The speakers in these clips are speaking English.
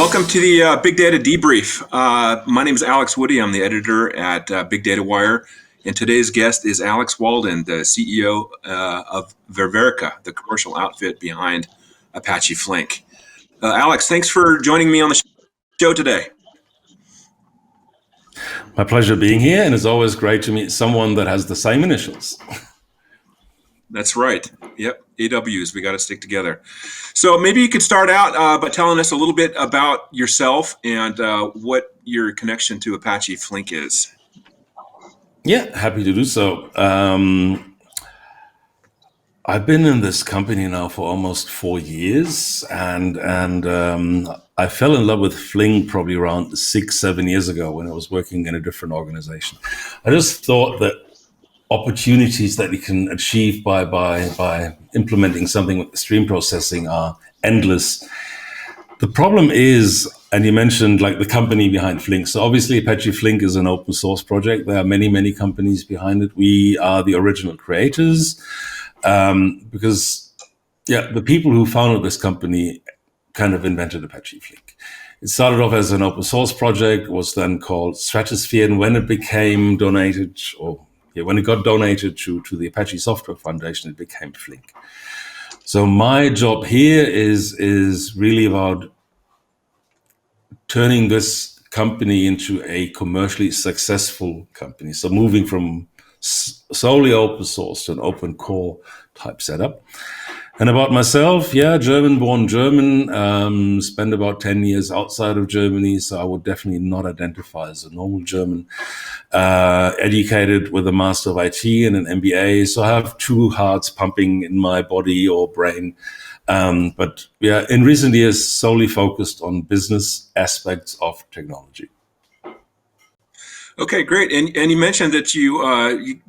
Welcome to the Big Data Debrief. My name is Alex Woody. I'm the editor at Big Data Wire, and today's guest is Alex Walden, the CEO of Ververica, the commercial outfit behind Apache Flink. Alex, thanks for joining me on the show today. My pleasure being here, and it's always great to meet someone that has the same initials. That's right. Yep, AWs, we got to stick together. So maybe you could start out by telling us a little bit about yourself and what your connection to Apache Flink is. Yeah, happy to do so. I've been in this company now for almost 4 years, and I fell in love with Flink probably around 6-7 years ago when I was working in a different organization. I just thought that opportunities that you can achieve by implementing something with stream processing are endless. The problem is, and you mentioned like the company behind Flink. So obviously Apache Flink is an open source project. There are many companies behind it. We are the original creators because the people who founded this company kind of invented Apache Flink. It started off as an open source project, was then called Stratosphere, and when it became donated, when it got donated to the Apache Software Foundation, it became Flink. So my job here is really about turning this company into a commercially successful company. So moving from solely open source to an open core type setup. And about myself, German-born German, spent about 10 years outside of Germany, so I would definitely not identify as a normal German. Educated with a Master of IT and an MBA, so I have two hearts pumping in my body or brain. But in recent years, solely focused on business aspects of technology. Okay, great. And you mentioned that you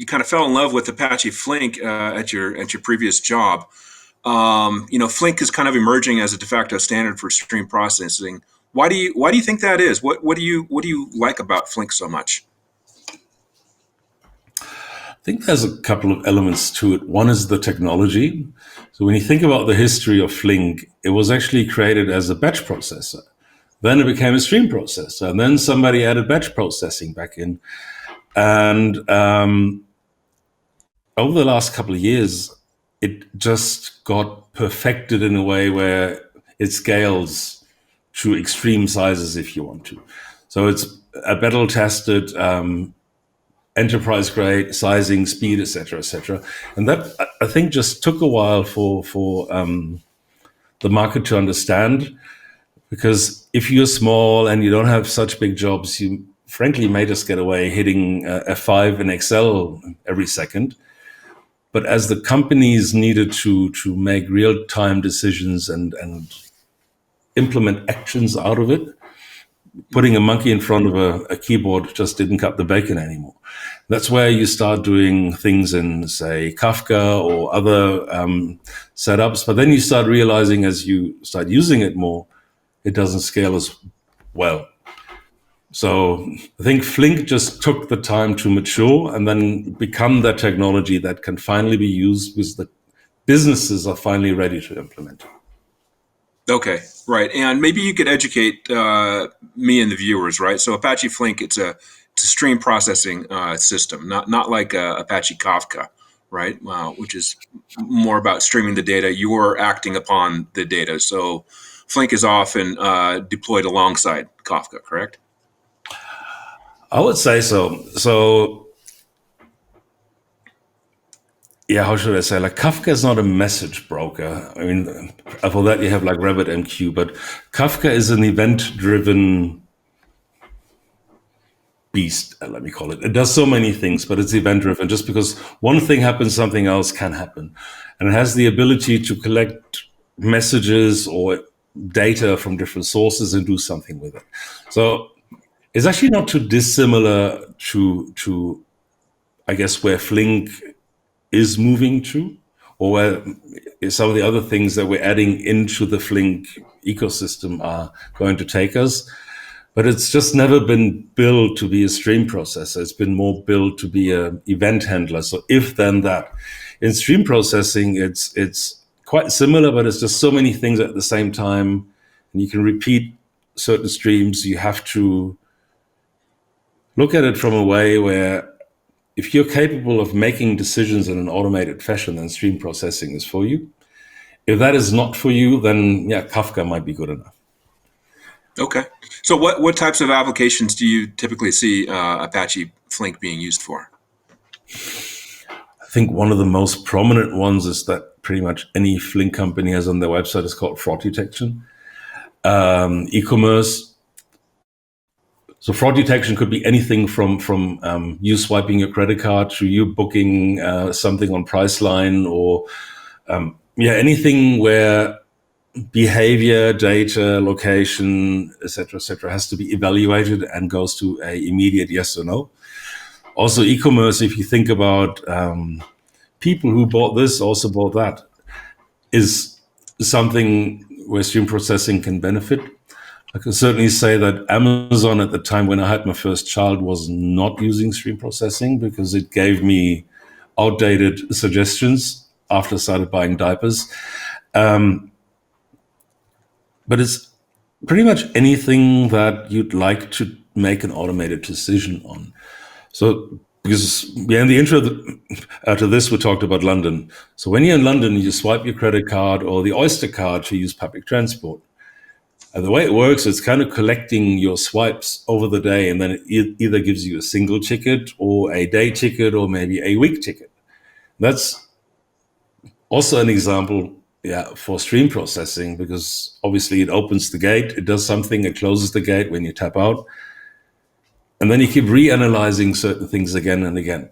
kind of fell in love with Apache Flink at your previous job. Flink is kind of emerging as a de facto standard for stream processing. Why do you think that is? What do you like about Flink so much? I think there's a couple of elements to it. One is the technology. So when you think about the history of Flink, it was actually created as a batch processor. Then it became a stream processor, and then somebody added batch processing back in. And over the last couple of years, it just got perfected in a way where it scales to extreme sizes if you want to. So it's a battle-tested, enterprise-grade sizing, speed, etc., etc. And that, I think, just took a while for the market to understand. Because if you're small and you don't have such big jobs, you frankly may just get away hitting F5 in Excel every second. But as the companies needed to make real-time decisions and implement actions out of it, putting a monkey in front of a keyboard just didn't cut the bacon anymore. That's where you start doing things in, say, Kafka or other setups. But then you start realizing as you start using it more, it doesn't scale as well. So I think Flink just took the time to mature and then become that technology that can finally be used because the businesses are finally ready to implement. Okay, right. And maybe you could educate me and the viewers, right? So Apache Flink, it's a stream processing system, not like Apache Kafka, right? Which is more about streaming the data. You're acting upon the data. So Flink is often deployed alongside Kafka, correct? I would say so. So, how should I say? Like Kafka is not a message broker. I mean, for that you have like RabbitMQ, but Kafka is an event-driven beast, let me call it. It does so many things, but it's event-driven. Just because one thing happens, something else can happen. And it has the ability to collect messages or data from different sources and do something with it. So it's actually not too dissimilar to I guess, where Flink is moving to, or where some of the other things that we're adding into the Flink ecosystem are going to take us. But it's just never been built to be a stream processor. It's been more built to be an event handler. So if then that. In stream processing, it's quite similar, but it's just so many things at the same time. And you can repeat certain streams, you have to look at it from a way where if you're capable of making decisions in an automated fashion, then stream processing is for you. If that is not for you, then yeah, Kafka might be good enough. Okay. So what types of applications do you typically see Apache Flink being used for? I think one of the most prominent ones is that pretty much any Flink company has on their website is called fraud detection. E-commerce. So fraud detection could be anything from you swiping your credit card to you booking something on Priceline, or anything where behavior, data, location, etc., has to be evaluated and goes to a immediate yes or no. Also, e-commerce, if you think about people who bought this, also bought that, is something where stream processing can benefit. I can certainly say that Amazon at the time when I had my first child was not using stream processing because it gave me outdated suggestions after I started buying diapers. But it's pretty much anything that you'd like to make an automated decision on. So, because in the intro to this, we talked about London. So when you're in London, you swipe your credit card or the Oyster card to use public transport. And the way it works, it's kind of collecting your swipes over the day, and then it either gives you a single ticket or a day ticket or maybe a week ticket. That's also an example for stream processing, because obviously it opens the gate, it does something, it closes the gate when you tap out. And then you keep reanalyzing certain things again and again.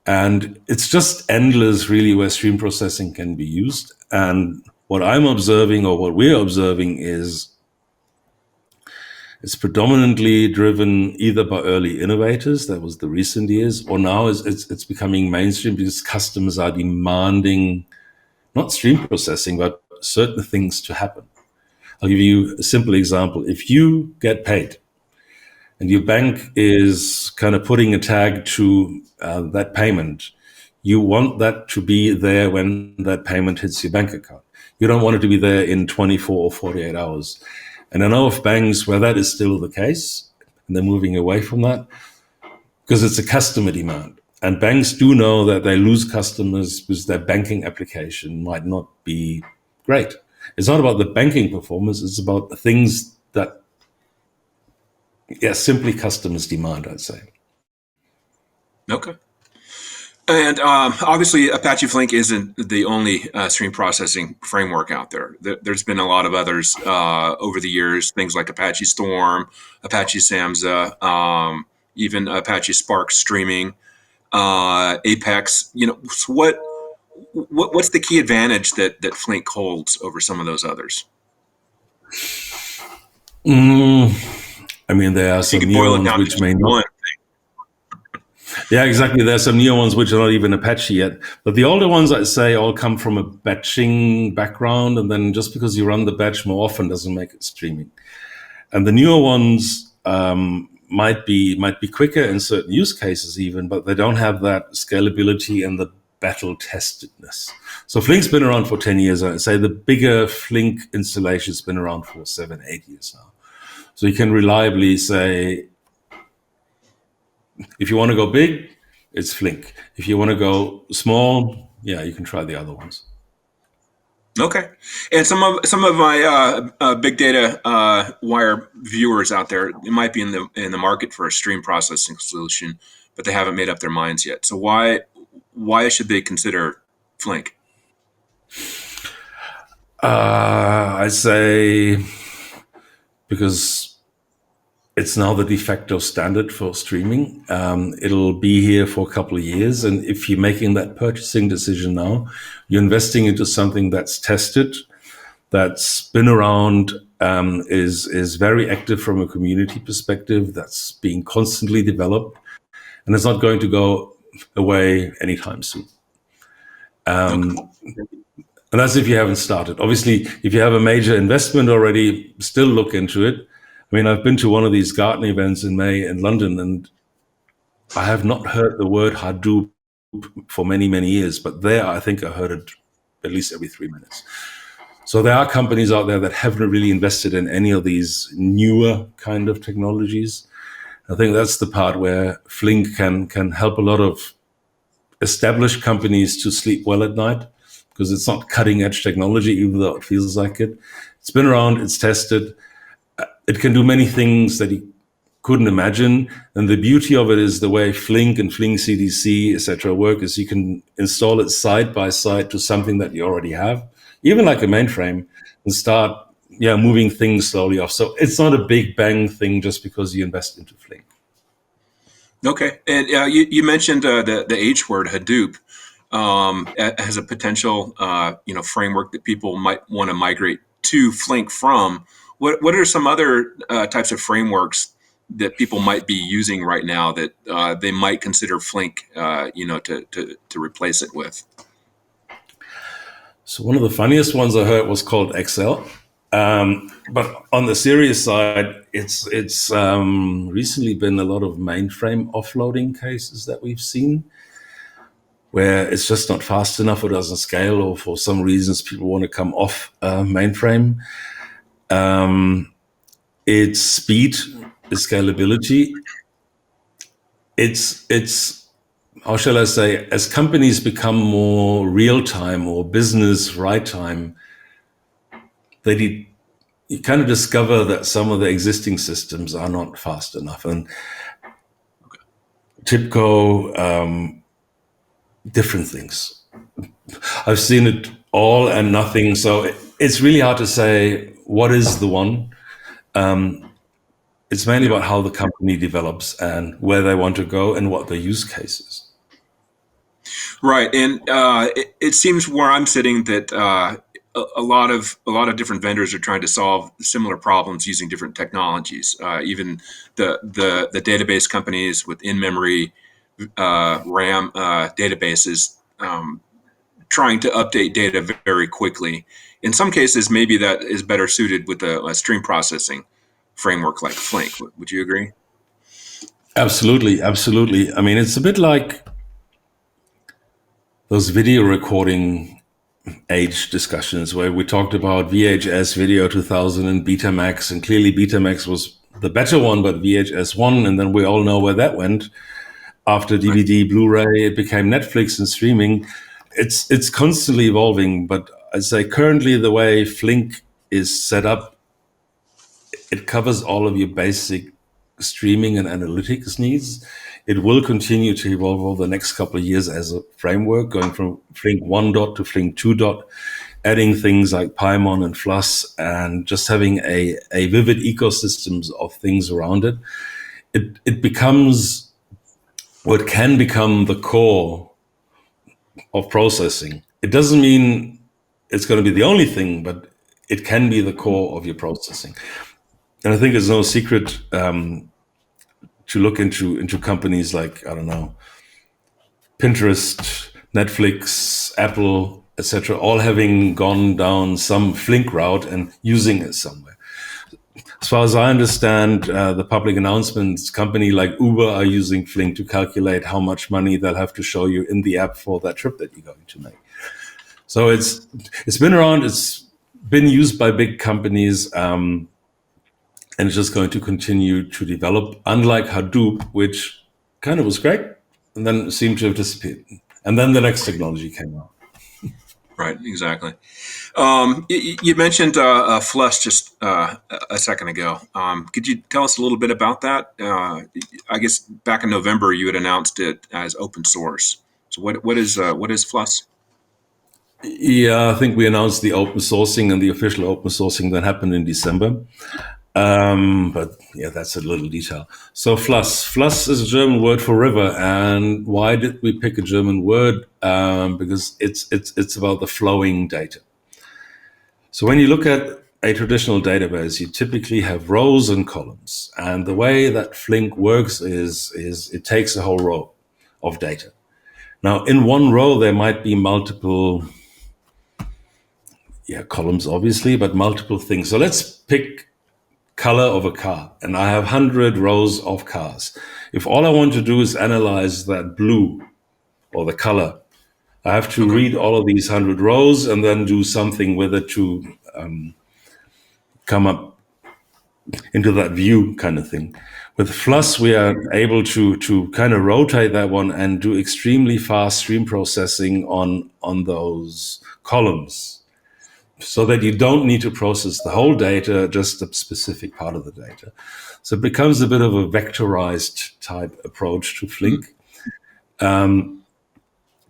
And it's just endless, really, where stream processing can be used. And what I'm observing, or what we're observing, is it's predominantly driven either by early innovators, that was the recent years, or now it's becoming mainstream because customers are demanding not stream processing, but certain things to happen. I'll give you a simple example. If you get paid and your bank is kind of putting a tag to that payment, you want that to be there when that payment hits your bank account. You don't want it to be there in 24 or 48 hours. And I know of banks where that is still the case, and they're moving away from that because it's a customer demand. And banks do know that they lose customers because their banking application might not be great. It's not about the banking performance, it's about the things that simply customers demand, I'd say. Okay. And obviously, Apache Flink isn't the only stream processing framework out there. There's been a lot of others over the years, things like Apache Storm, Apache Samza, even Apache Spark Streaming, Apex. So what's the key advantage that Flink holds over some of those others? I mean, there are some new ones which may not. Yeah, exactly. There's some new ones which are not even Apache yet. But the older ones, I'd say, all come from a batching background. And then just because you run the batch more often doesn't make it streaming. And the newer ones might be quicker in certain use cases even, but they don't have that scalability and the battle testedness. So Flink's been around for 10 years. I'd say the bigger Flink installation's been around for 7, 8 years now. So you can reliably say, if you want to go big, it's Flink. If you want to go small, you can try the other ones. Okay, and some of my big data wire viewers out there, it might be in the market for a stream processing solution, but they haven't made up their minds yet. So why should they consider Flink? I say because it's now the de facto standard for streaming. It'll be here for a couple of years. And if you're making that purchasing decision now, you're investing into something that's tested, that's been around, is very active from a community perspective, that's being constantly developed, and it's not going to go away anytime soon. And that's if you haven't started. Obviously, if you have a major investment already, still look into it. I mean, I've been to one of these Gartner events in May in London, and I have not heard the word Hadoop for many, many years. But there, I think I heard it at least every 3 minutes. So there are companies out there that haven't really invested in any of these newer kind of technologies. I think that's the part where Flink can help a lot of established companies to sleep well at night, because it's not cutting edge technology, even though it feels like it. It's been around, it's tested. It can do many things that you couldn't imagine. And the beauty of it is the way Flink and Flink CDC, etc., work is you can install it side by side to something that you already have, even like a mainframe, and start moving things slowly off. So it's not a big bang thing just because you invest into Flink. Okay, and you mentioned the H word, Hadoop, as a potential framework that people might want to migrate to Flink from. What are some other types of frameworks that people might be using right now that they might consider Flink, to replace it with? So one of the funniest ones I heard was called Excel. But on the serious side, it's recently been a lot of mainframe offloading cases that we've seen, where it's just not fast enough or doesn't scale, or for some reasons people want to come off mainframe. It's speed, it's scalability. It's how shall I say, as companies become more real time or business right time, you kind of discover that some of the existing systems are not fast enough. And TIBCO, different things. I've seen it all and nothing. So it's really hard to say what is the one. It's mainly about how the company develops and where they want to go and what the use case is. Right, and it seems where I'm sitting that a lot of different vendors are trying to solve similar problems using different technologies. Even the database companies with in-memory RAM databases, trying to update data very quickly. In some cases, maybe that is better suited with a stream processing framework like Flink. Would you agree? Absolutely, absolutely. I mean, it's a bit like those video recording age discussions where we talked about VHS Video 2000 and Betamax, and clearly Betamax was the better one, but VHS won, and then we all know where that went. After DVD, Blu-ray, it became Netflix and streaming. It's constantly evolving, but I'd say currently the way Flink is set up, it covers all of your basic streaming and analytics needs. It will continue to evolve over the next couple of years as a framework, going from Flink 1 dot to Flink 2 dot, adding things like Paimon and Fluss, and just having a vivid ecosystems of things around it. It becomes what can become the core of processing. It doesn't mean it's going to be the only thing, but it can be the core of your processing. And I think it's no secret to look into companies like, I don't know, Pinterest, Netflix, Apple, etc., all having gone down some Flink route and using it somewhere. As far as I understand, the public announcements, company like Uber are using Flink to calculate how much money they'll have to show you in the app for that trip that you're going to make. So it's been around, it's been used by big companies, and it's just going to continue to develop, unlike Hadoop, which kind of was great and then seemed to have disappeared. And then the next technology came out. Right, exactly. You mentioned Fluss just a second ago. Could you tell us a little bit about that? I guess back in November you had announced it as open source. So what is Fluss? Yeah, I think we announced the open sourcing, and the official open sourcing that happened in December. But yeah, that's a little detail. So Fluss is a German word for river. And why did we pick a German word? Because it's about the flowing data. So when you look at a traditional database, you typically have rows and columns. And the way that Flink works is it takes a whole row of data. Now, in one row, there might be multiple columns, obviously, but multiple things. So let's pick color of a car, and I have 100 rows of cars. If all I want to do is analyze that blue or the color, I have to Okay. read all of these 100 rows and then do something with it to come up into that view kind of thing. With Fluss, we are able to kind of rotate that one and do extremely fast stream processing on those columns, so that you don't need to process the whole data, just a specific part of the data. So it becomes a bit of a vectorized type approach to Flink. And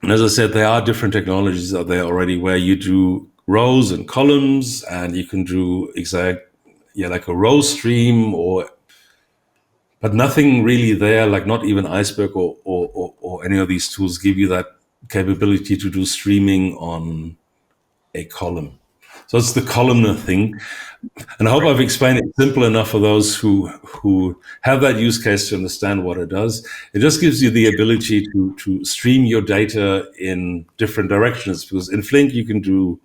as I said, there are different technologies out there already where you do rows and columns, and you can do like a row stream, but nothing really there, like not even Iceberg or any of these tools give you that capability to do streaming on a column. So it's the columnar thing. And I hope I've explained it simple enough for those who have that use case to understand what it does. It just gives you the ability to stream your data in different directions, because in Flink you can do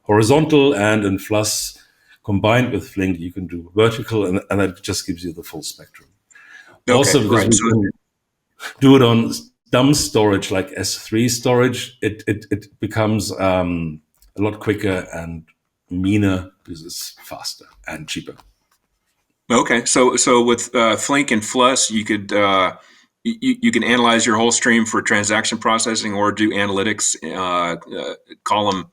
horizontal, and in Fluss combined with Flink you can do vertical, and that just gives you the full spectrum. Okay. Also, because Right. we can do it on dumb storage like S3 storage, it becomes a lot quicker and meaner because it's faster and cheaper. Okay. So with Flink and Fluss, you could you can analyze your whole stream for transaction processing, or do analytics, column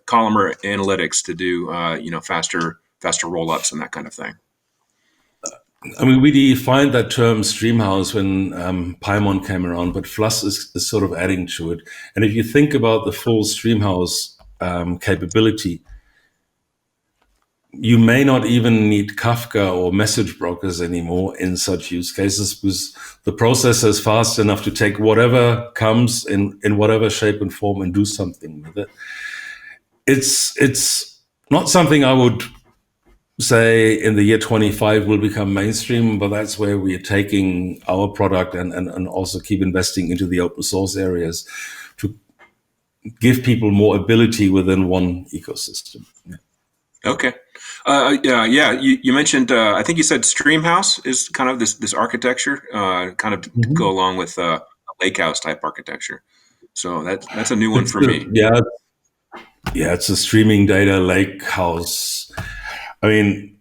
columnar analytics to do faster roll ups and that kind of thing. I mean, we defined that term Streamhouse when Paimon came around, but Fluss is sort of adding to it. And if you think about the full Streamhouse capability, you may not even need Kafka or message brokers anymore in such use cases, because the processor is fast enough to take whatever comes in whatever shape and form and do something with it. It's not something I would say in the year 25 will become mainstream, but that's where we are taking our product and also keep investing into the open source areas to give people more ability within one ecosystem. Yeah. Okay. Yeah. You mentioned. I think you said Streamhouse is kind of this architecture, kind of to go along with a lakehouse type architecture. So that's a new one for me. It's a streaming data lake house. I mean,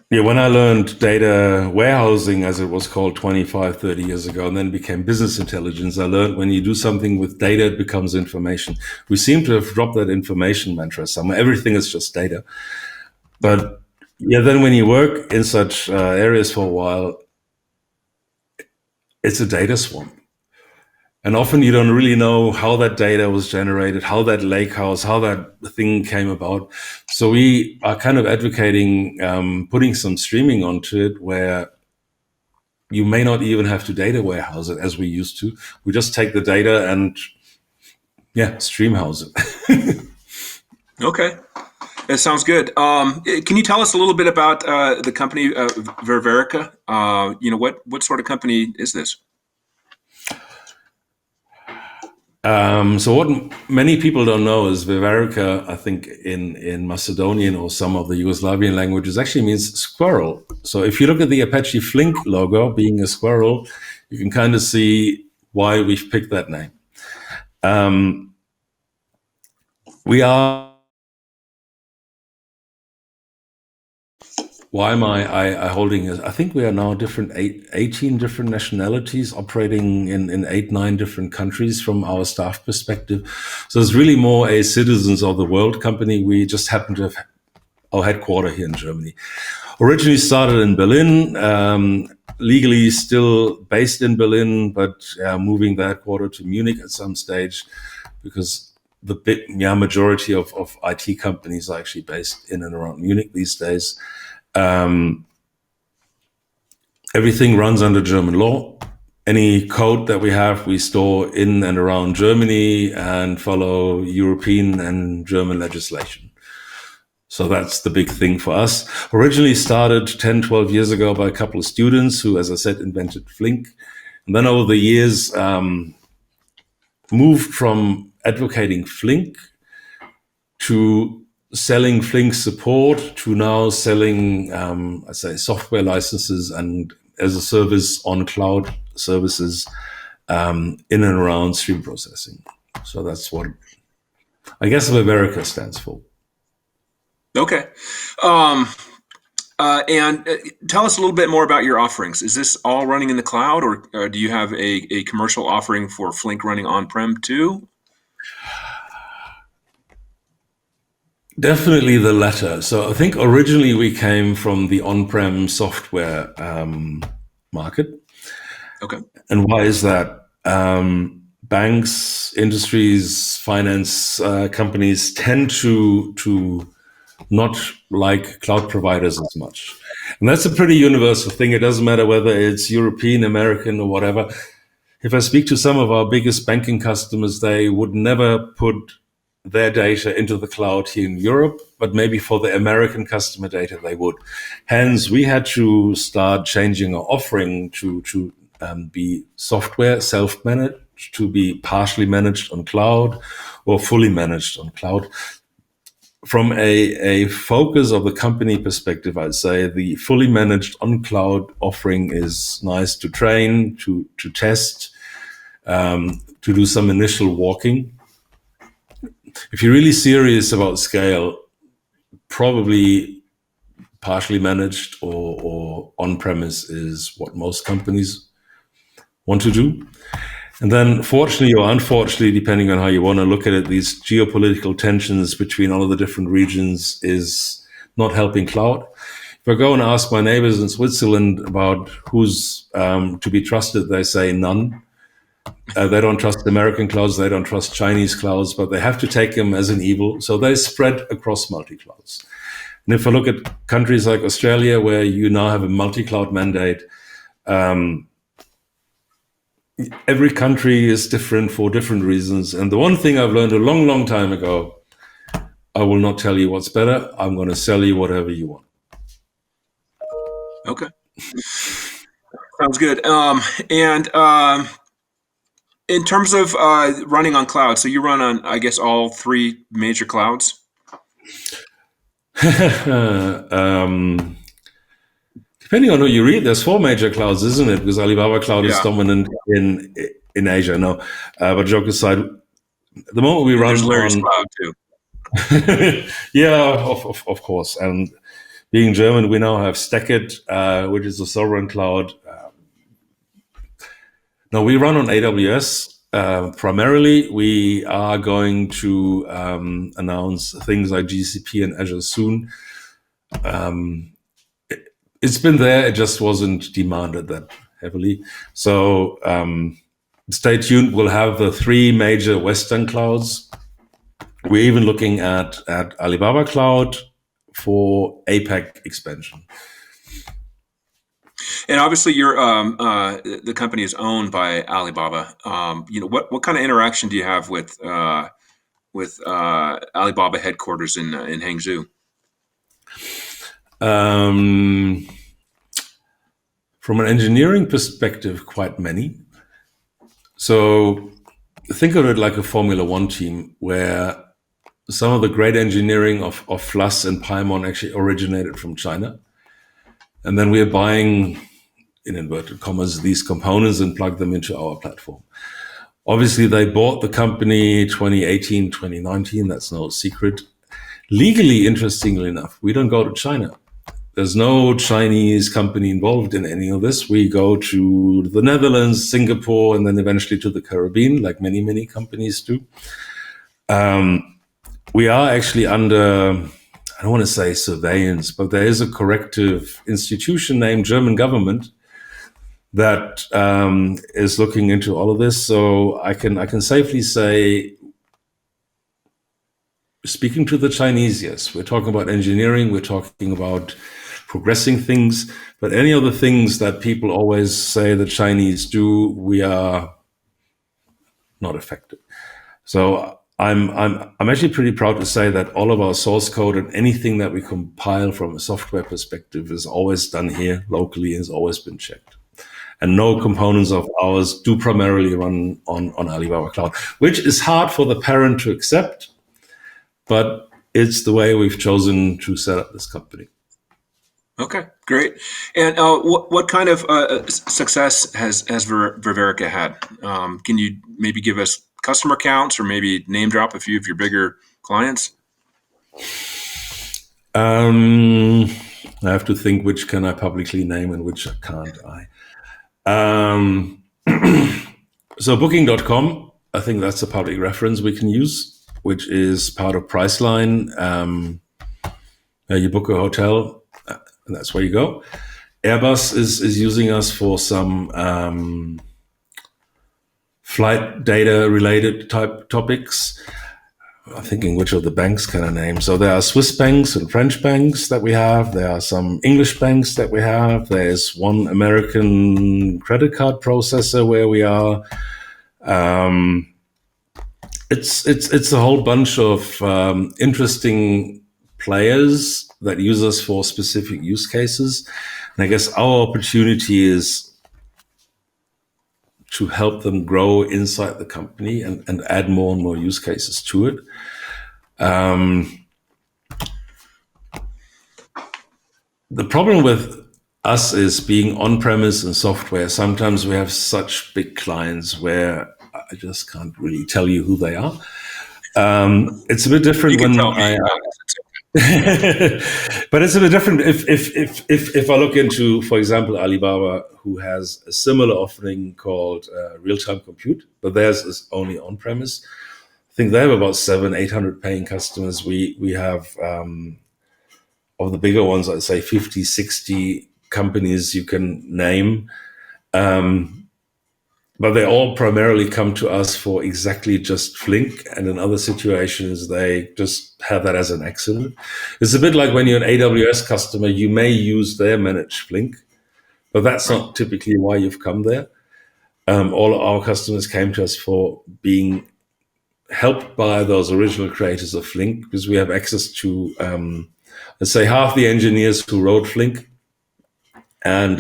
when I learned data warehousing, as it was called 25, 30 years ago, and then became business intelligence, I learned when you do something with data, it becomes information. We seem to have dropped that information mantra somewhere. Everything is just data. But then when you work in such areas for a while, it's a data swamp. And often you don't really know how that data was generated, how that lake house, how that thing came about. So we are kind of advocating putting some streaming onto it, where you may not even have to data warehouse it as we used to. We just take the data and stream house it. Okay. That sounds good. Can you tell us a little bit about the company Ververica? What sort of company is this? So what many people don't know is Ververica, I think in Macedonian or some of the Yugoslavian languages, actually means squirrel. So if you look at the Apache Flink logo being a squirrel, you can kind of see why we've picked that name. We are... Why am I holding it? I think we are now 18 different nationalities operating in 8-9 different countries from our staff perspective. So it's really more a citizens of the world company. We just happen to have our headquarters here in Germany. Originally started in Berlin, legally still based in Berlin, but moving the headquarters to Munich at some stage, because the majority of IT companies are actually based in and around Munich these days. Everything runs under German law. Any code that we have, we store in and around Germany and follow European and German legislation. So that's the big thing for us. Originally started 10, 12 years ago by a couple of students who, as I said, invented Flink. And then over the years, moved from advocating Flink to selling Flink support to now selling, software licenses and as a service on cloud services in and around stream processing. So that's what I guess Ververica stands for. Okay. And tell us a little bit more about your offerings. Is this all running in the cloud, or do you have a commercial offering for Flink running on-prem too? Definitely the latter. So I think originally we came from the on-prem software market. Okay. And why is that? Banks, industries, finance companies tend to not like cloud providers as much. And that's a pretty universal thing. It doesn't matter whether it's European, American, or whatever. If I speak to some of our biggest banking customers, they would never put their data into the cloud here in Europe, but maybe for the American customer data, they would. Hence, we had to start changing our offering to be software self-managed, to be partially managed on cloud or fully managed on cloud. From a focus of the company perspective, I'd say the fully managed on cloud offering is nice to train, to test, to do some initial walking. If you're really serious about scale, probably partially managed or on-premise is what most companies want to do. And then fortunately or unfortunately, depending on how you want to look at it, these geopolitical tensions between all of the different regions is not helping cloud. If I go and ask my neighbors in Switzerland about who's to be trusted, they say none. They don't trust American clouds, they don't trust Chinese clouds, but they have to take them as an evil. So they spread across multi-clouds. And if I look at countries like Australia, where you now have a multi-cloud mandate, every country is different for different reasons. And the one thing I've learned a long, long time ago, I will not tell you what's better. I'm going to sell you whatever you want. Okay. Sounds good. In terms of running on cloud, so you run on, I guess, all three major clouds? Depending on who you read, there's four major clouds, isn't it? Because Alibaba Cloud is dominant in Asia. No, but joke aside, the moment we run Larry's on cloud too. yeah, of course. And being German, we now have Stackit, which is a sovereign cloud. Now we run on AWS. Primarily, we are going to announce things like GCP and Azure soon. It's been there, it just wasn't demanded that heavily. So stay tuned. We'll have the three major Western clouds. We're even looking at Alibaba Cloud for APAC expansion. And obviously, you're the company is owned by Alibaba. What kind of interaction do you have with Alibaba headquarters in Hangzhou? From an engineering perspective, quite many. So think of it like a Formula One team, where some of the great engineering of FLUS and Paimon actually originated from China. And then we're buying, in inverted commas, these components and plug them into our platform. Obviously, they bought the company 2018, 2019. That's no secret. Legally, interestingly enough, we don't go to China. There's no Chinese company involved in any of this. We go to the Netherlands, Singapore, and then eventually to the Caribbean, like many, many companies do. We are actually under, I don't want to say surveillance, but there is a corrective institution named German government that is looking into all of this. So I can safely say, speaking to the Chinese, yes, we're talking about engineering, we're talking about progressing things, but any other things that people always say the Chinese do, we are not affected. So I'm actually pretty proud to say that all of our source code and anything that we compile from a software perspective is always done here locally and has always been checked. And no components of ours do primarily run on Alibaba Cloud, which is hard for the parent to accept, but it's the way we've chosen to set up this company. Okay, great. And what kind of success has Ververica had? Can you maybe give us customer counts or maybe name drop a few of your bigger clients? Um, I have to think which can I publicly name and which can't I. Um, so Booking.com, I think that's a public reference we can use, which is part of Priceline. You book a hotel, and that's where you go. Airbus is using us for some flight data related type topics. I'm thinking which of the banks can I name? So there are Swiss banks and French banks that we have. There are some English banks that we have. There's one American credit card processor where we are. Um, it's a whole bunch of interesting players that use us for specific use cases. And I guess our opportunity is to help them grow inside the company and add more and more use cases to it. The problem with us is being on-premise and software. Sometimes we have such big clients where I just can't really tell you who they are. It's a bit different You can when tell me. but it's a bit different if I look into, for example, Alibaba, who has a similar offering called real-time compute, but theirs is only on-premise. I think they have about 700-800 paying customers. We have of the bigger ones, I'd say 50, 60 companies you can name. But they all primarily come to us for exactly just Flink. And in other situations, they just have that as an accident. It's a bit like when you're an AWS customer, you may use their managed Flink, but that's not typically why you've come there. All our customers came to us for being helped by those original creators of Flink because we have access to, let's say, half the engineers who wrote Flink. And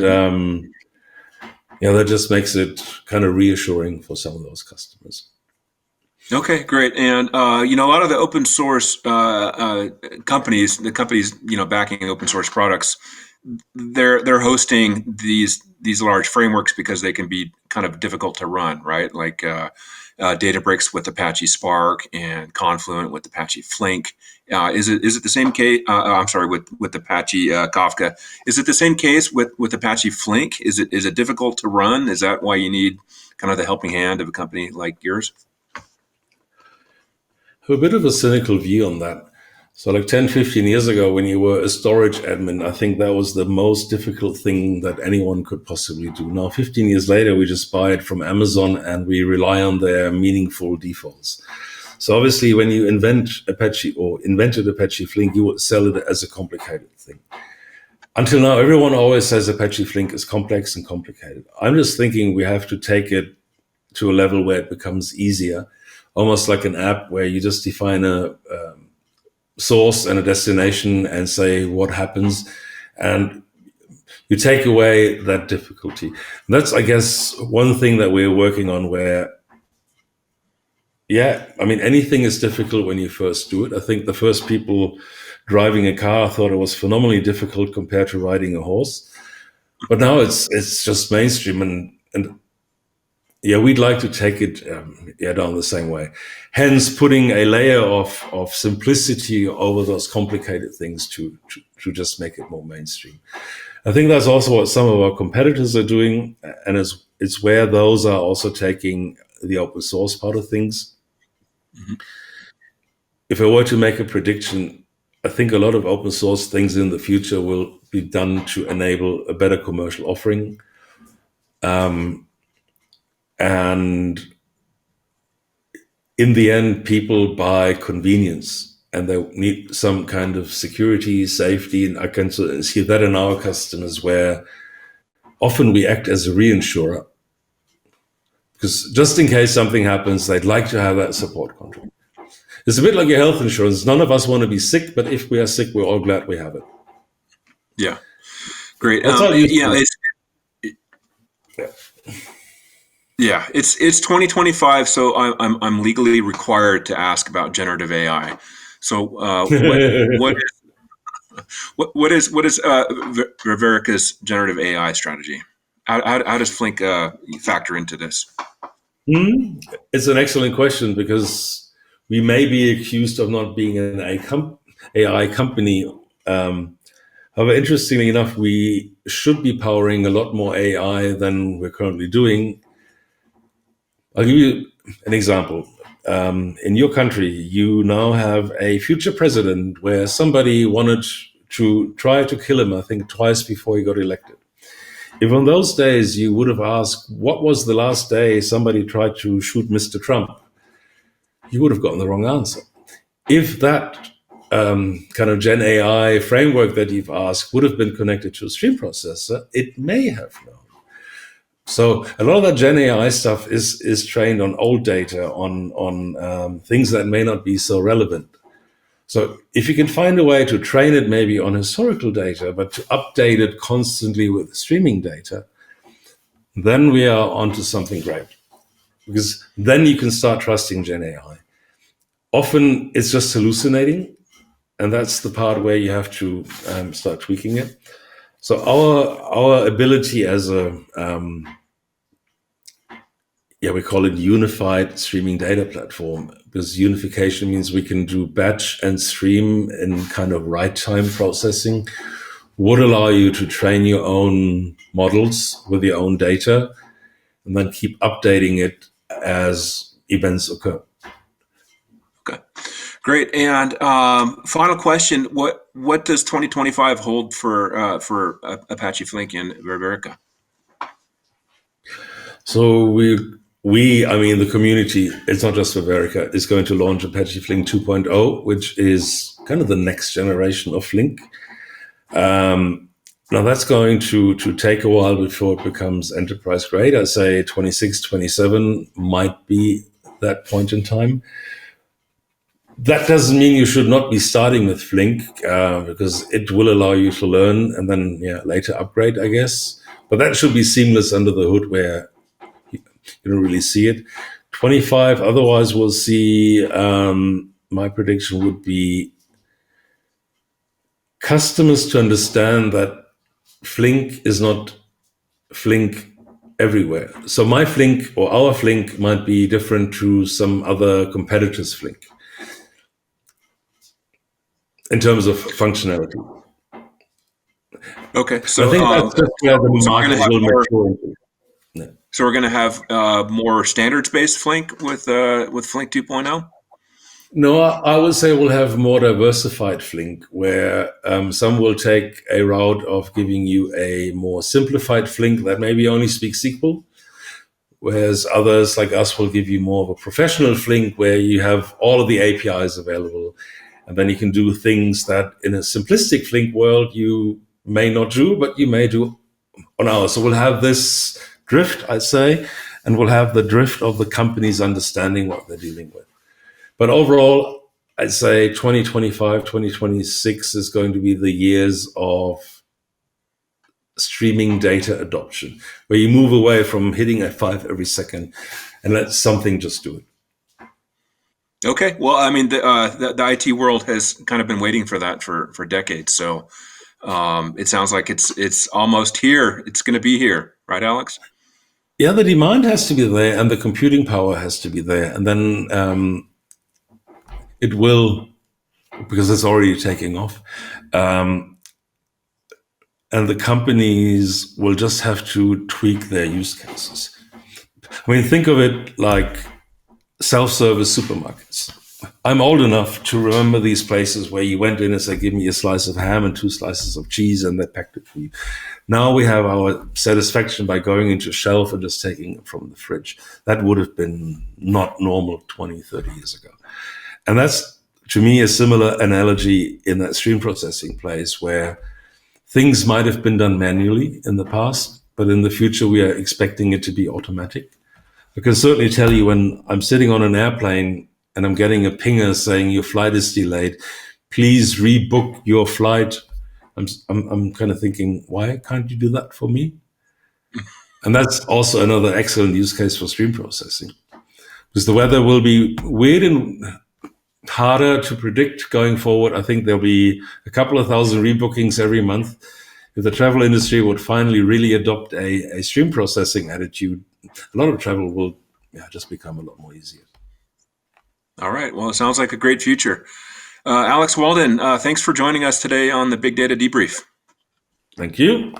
that just makes it kind of reassuring for some of those customers. Okay, great. And a lot of the open source companies, the companies backing open source products, they're hosting these large frameworks because they can be kind of difficult to run, right? Like Databricks with Apache Spark and Confluent with Apache Flink. Is it the same case? I'm sorry, with Apache Kafka. Is it the same case with Apache Flink? Is it difficult to run? Is that why you need kind of the helping hand of a company like yours? A bit of a cynical view on that. So like 10, 15 years ago, when you were a storage admin, I think that was the most difficult thing that anyone could possibly do. Now, 15 years later, we just buy it from Amazon and we rely on their meaningful defaults. So obviously, when you invent Apache or invented Apache Flink, you would sell it as a complicated thing. Until now, everyone always says Apache Flink is complex and complicated. I'm just thinking we have to take it to a level where it becomes easier, almost like an app where you just define a source and a destination and say what happens, and you take away that difficulty. And that's, I guess, one thing that we're working on where, anything is difficult when you first do it. I think the first people driving a car thought it was phenomenally difficult compared to riding a horse. But now it's just mainstream, and we'd like to take it down the same way. Hence, putting a layer of simplicity over those complicated things to just make it more mainstream. I think that's also what some of our competitors are doing, and it's where those are also taking the open source part of things. Mm-hmm. If I were to make a prediction, I think a lot of open source things in the future will be done to enable a better commercial offering. And in the end, people buy convenience and they need some kind of security, safety. And I can see that in our customers where often we act as a reinsurer because just in case something happens, they'd like to have that support contract. It's a bit like your health insurance. None of us want to be sick, but if we are sick, we're all glad we have it. Yeah, great. That's all Yeah, it's 2025, so I'm legally required to ask about generative AI. So What is Ververica's generative AI strategy? How does Flink factor into this? Hmm? It's an excellent question because we may be accused of not being an AI company. However, interestingly enough, we should be powering a lot more AI than we're currently doing. I'll give you an example. In your country, you now have a future president where somebody wanted to try to kill him, I think, twice before he got elected. If on those days you would have asked, what was the last day somebody tried to shoot Mr. Trump? You would have gotten the wrong answer. If that kind of Gen AI framework that you've asked would have been connected to a stream processor, it may have known. So a lot of that Gen AI stuff is trained on old data, on things that may not be so relevant. So if you can find a way to train it maybe on historical data, but to update it constantly with streaming data, then we are onto something great. Because then you can start trusting Gen AI. Often it's just hallucinating, and that's the part where you have to start tweaking it. So our ability as a we call it unified streaming data platform, because unification means we can do batch and stream in kind of right time processing, would allow you to train your own models with your own data and then keep updating it as events occur. Okay, great. And final question: what does 2025 hold for Apache Flink and Ververica? So I mean, the community, it's not just Ververica, is going to launch Apache Flink 2.0, which is kind of the next generation of Flink. Now that's going to take a while before it becomes enterprise grade. I say 26, 27 might be that point in time. That doesn't mean you should not be starting with Flink, because it will allow you to learn and then later upgrade, I guess. But that should be seamless under the hood where you don't really see it. 25, otherwise we'll see, my prediction would be customers to understand that Flink is not Flink everywhere. So my Flink or our Flink might be different to some other competitors' Flink in terms of functionality. Okay, so I think that's just where the market will mature into. Yeah. So we're going to have more standards-based Flink with Flink 2.0? No, I would say we'll have more diversified Flink, where some will take a route of giving you a more simplified Flink that maybe only speaks SQL, whereas others like us will give you more of a professional Flink where you have all of the APIs available, and then you can do things that in a simplistic Flink world you may not do, but you may do on ours. So we'll have this drift, I'd say, and we'll have the drift of the companies understanding what they're dealing with. But overall, I'd say 2025, 2026 is going to be the years of streaming data adoption, where you move away from hitting F5 every second and let something just do it. Okay, well, I mean, the IT world has kind of been waiting for that for decades. So it sounds like it's almost here. It's going to be here, right, Alex? Yeah, the demand has to be there, and the computing power has to be there, and then it will, because it's already taking off. And the companies will just have to tweak their use cases. I mean, think of it like self-service supermarkets. I'm old enough to remember these places where you went in and said, give me a slice of ham and 2 slices of cheese, and they packed it for you. Now we have our satisfaction by going into a shelf and just taking it from the fridge. That would have been not normal 20, 30 years ago. And that's, to me, a similar analogy in that stream processing place where things might have been done manually in the past, but in the future we are expecting it to be automatic. I can certainly tell you when I'm sitting on an airplane and I'm getting a pinger saying your flight is delayed, please rebook your flight. I'm kind of thinking, why can't you do that for me? And that's also another excellent use case for stream processing, because the weather will be weird and harder to predict going forward. I think there'll be a couple of thousand rebookings every month. If the travel industry would finally really adopt a stream processing attitude, a lot of travel will just become a lot more easier. All right. Well, it sounds like a great future. Alex Walden, thanks for joining us today on the Big Data Debrief. Thank you.